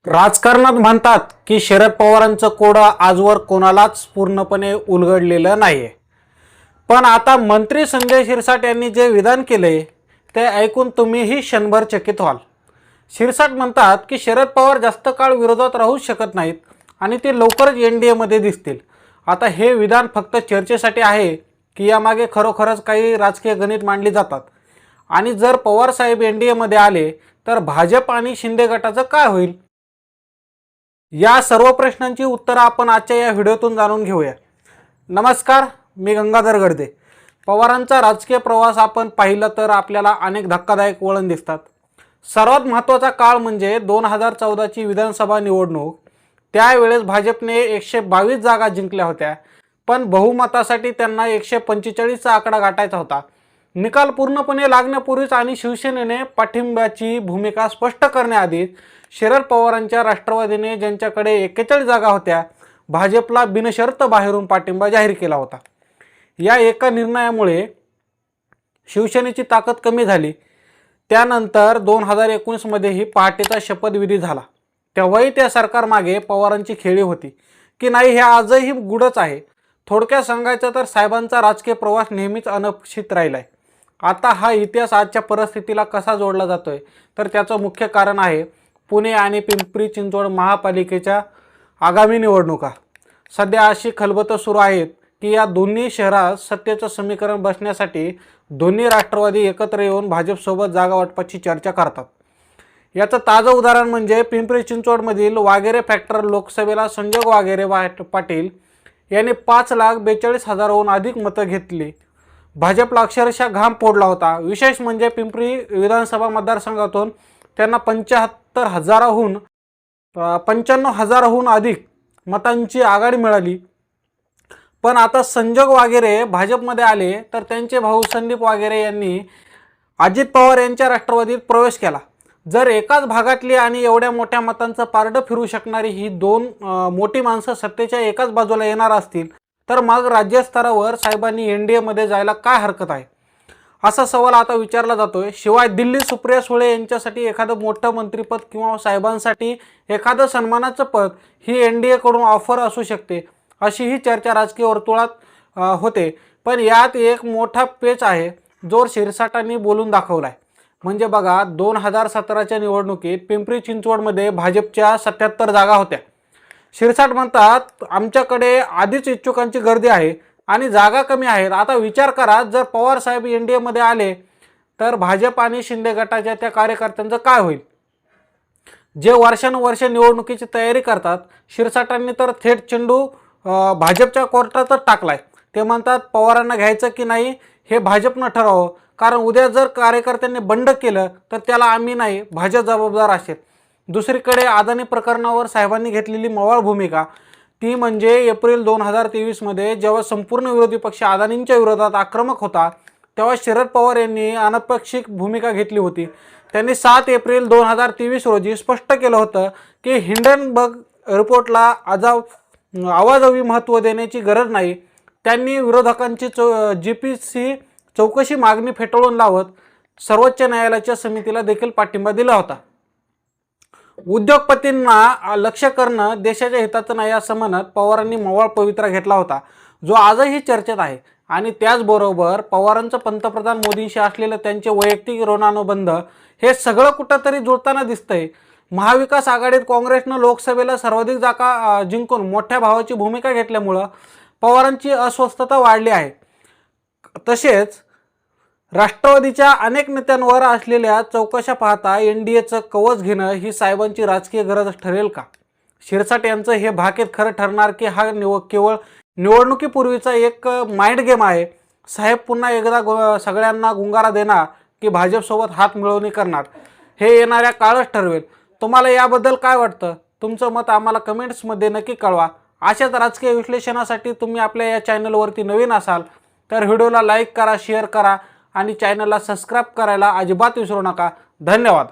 राजकारणात म्हणतात की शरद पवारांचं कोडं आजवर कोणालाच पूर्णपणे उलगडलेलं नाहीये। पण आता मंत्री संजय शिरसाट यांनी जे विधान केले ते ऐकून तुम्हीही क्षणभर चकित व्हाल। शिरसाट म्हणतात की शरद पवार जास्त काळ विरोधात राहू शकत नाहीत आणि ते लवकरच एनडीए मध्ये दिसतील। आता हे विधान फक्त चर्चेसाठी आहे की यामागे खरोखरच काही राजकीय गणित मांडली जातात आणि जर पवार साहेब एनडीए मध्ये आले तर भाजप आणि शिंदे गटाचं काय होईल? या सर्व प्रश्नांची उत्तरं आपण आजच्या या व्हिडिओतून जाणून घेऊया। नमस्कार, मी गंगाधर गडदे। पवारांचा राजकीय प्रवास आपण पाहिला तर आपल्याला अनेक धक्कादायक वळण दिसतात। सर्वात महत्त्वाचा काळ म्हणजे 2014 ची विधानसभा निवडणूक। त्यावेळेस भाजपने 122 जागा जिंकल्या होत्या, पण बहुमतासाठी त्यांना 145 चा आकडा गाठायचा होता। निकाल पूर्णपणे लागण्यापूर्वीच आणि शिवसेनेने पाठिंब्याची भूमिका स्पष्ट करण्याआधीच शरद पवारांच्या राष्ट्रवादीने ज्यांच्याकडे 41 जागा होत्या भाजपला बिनशर्त बाहेरून पाठिंबा जाहीर केला होता। या एका निर्णयामुळे शिवसेनेची ताकद कमी झाली। त्यानंतर 2019 मध्येही पहाटेचा शपथविधी झाला। तेव्हाही त्या सरकारमागे पवारांची खेळी होती की नाही हे आजही गुढच आहे। थोडक्यात सांगायचं तर साहेबांचा राजकीय प्रवास नेहमीच अनपेक्षित राहिलाय। आता हा इतिहास आजच्या परिस्थितीला कसा जोडला जातोय तर त्याचं मुख्य कारण आहे पुणे आणि पिंपरी चिंचवड महापालिकेच्या आगामी निवडणुका। सध्या अशी खलबतं सुरू आहेत की या दोन्ही शहरात सत्तेचं समीकरण बसण्यासाठी दोन्ही राष्ट्रवादी एकत्र येऊन भाजपसोबत जागा वाटपाची चर्चा करतात। याचं ताजं उदाहरण म्हणजे पिंपरी चिंचवडमधील वाघेरे फॅक्टर लोकसभेला संजोग वाघेरे पाटील यांनी 5,42,000हून अधिक मतं घेतली। भाजपला अक्षरशः घाम फोडला होता। विशेष म्हणजे पिंपरी विधानसभा मतदारसंघातून त्यांना 95,000हून अधिक मतांची आघाडी मिळाली। पण आता संजोग वाघेरे भाजपमध्ये आले तर त्यांचे भाऊ संदीप वाघेरे यांनी अजित पवार यांच्या राष्ट्रवादीत प्रवेश केला। जर एकाच भागातली आणि एवढ्या मोठ्या मतांचं पारडं फिरू शकणारी ही दोन मोठी माणसं सत्तेच्या एकाच बाजूला येणार असतील तर मग राज्यस्तरावर साहेबांनी एनडीए मध्ये जायला काय हरकत आहे, असा सवाल आता विचारला जातोय। शिवाय दिल्ली सुप्रिया सुळे यांच्यासाठी एखादं मोठं मंत्रिपद किंवा साहेबांसाठी एखादं सन्मानाचं पद ही एनडीए कडून ऑफर असू शकते, अशी ही चर्चा राजकीय वर्तुळात होते। पण यात एक मोठा पेच आहे जो शिरसाटांनी बोलून दाखवलाय। म्हणजे बघा, 2017च्या निवडणुकीत पिंपरी चिंचवडमध्ये भाजपच्या 77 जागा होत्या। शिरसाट म्हणतात आमच्याकडे आधीच इच्छुकांची गर्दी आहे आणि जागा कमी आहेत। आता विचार करा, जर पवार साहेब एनडीए मध्ये आले तर भाजप आणि शिंदे गटाच्या त्या कार्यकर्त्यांचं काय होईल जे वर्षानुवर्ष निवडणुकीची तयारी करतात। शिरसाटांनी तर थेट चेंडू भाजपच्या कोर्टातच टाकलाय। ते म्हणतात पवारांना घ्यायचं की नाही हे भाजपनं ठरवावं, कारण उद्या जर कार्यकर्त्यांनी बंड केलं तर त्याला आम्ही नाही भाजप जबाबदार असेल। दुसरीकडे अदानी प्रकरणावर साहेबांनी घेतलेली मवाळ भूमिका ती म्हणजे एप्रिल 2023 मध्ये जेव्हा संपूर्ण विरोधी पक्ष अदानींच्या विरोधात आक्रमक होता तेव्हा शरद पवार यांनी अनपेक्षित भूमिका घेतली होती। त्यांनी 7 एप्रिल 2023 रोजी स्पष्ट केलं होतं की हिंडनबर्ग रिपोर्टला आवाजवी महत्त्व देण्याची गरज नाही। त्यांनी विरोधकांची जीपीसी चौकशी मागणी फेटाळून लावत सर्वोच्च न्यायालयाच्या समितीला देखील पाठिंबा दिला होता। उद्योगपतींना लक्ष करणं देशाच्या हिताचं नाही असं म्हणत पवारांनी मवाळ पवित्रा घेतला होता, जो आजही चर्चेत आहे। आणि त्याचबरोबर पवारांचं पंतप्रधान मोदींशी असलेलं त्यांचे वैयक्तिक ऋणानुबंध हे सगळं कुठंतरी जुळताना दिसतंय। महाविकास आघाडीत काँग्रेसनं लोकसभेला सर्वाधिक जागा जिंकून मोठ्या भावाची भूमिका घेतल्यामुळं पवारांची अस्वस्थता वाढली आहे। तसेच राष्ट्रवादीच्या अनेक नेत्यांवर असलेल्या चौकशा पाहता एनडीएचं कवच घेणं ही साहेबांची राजकीय गरज ठरेल का? शिरसाट यांचं हे भाकीत खरं ठरणार की हा केवळ निवडणुकीपूर्वीचा एक माइंड गेम आहे? साहेब पुन्हा एकदा सगळ्यांना गुंगारा देणार की भाजपसोबत हात मिळवणी करणार हे येणाऱ्या काळच ठरवेल। तुम्हाला याबद्दल काय वाटतं? तुमचं मत आम्हाला कमेंट्समध्ये नक्की कळवा। अशाच राजकीय विश्लेषणासाठी तुम्ही आपल्या या चॅनलवरती नवीन असाल तर व्हिडिओला लाईक करा, शेअर करा आणि चॅनलला सबस्क्राईब करायला अजिबात विसरू नका। धन्यवाद।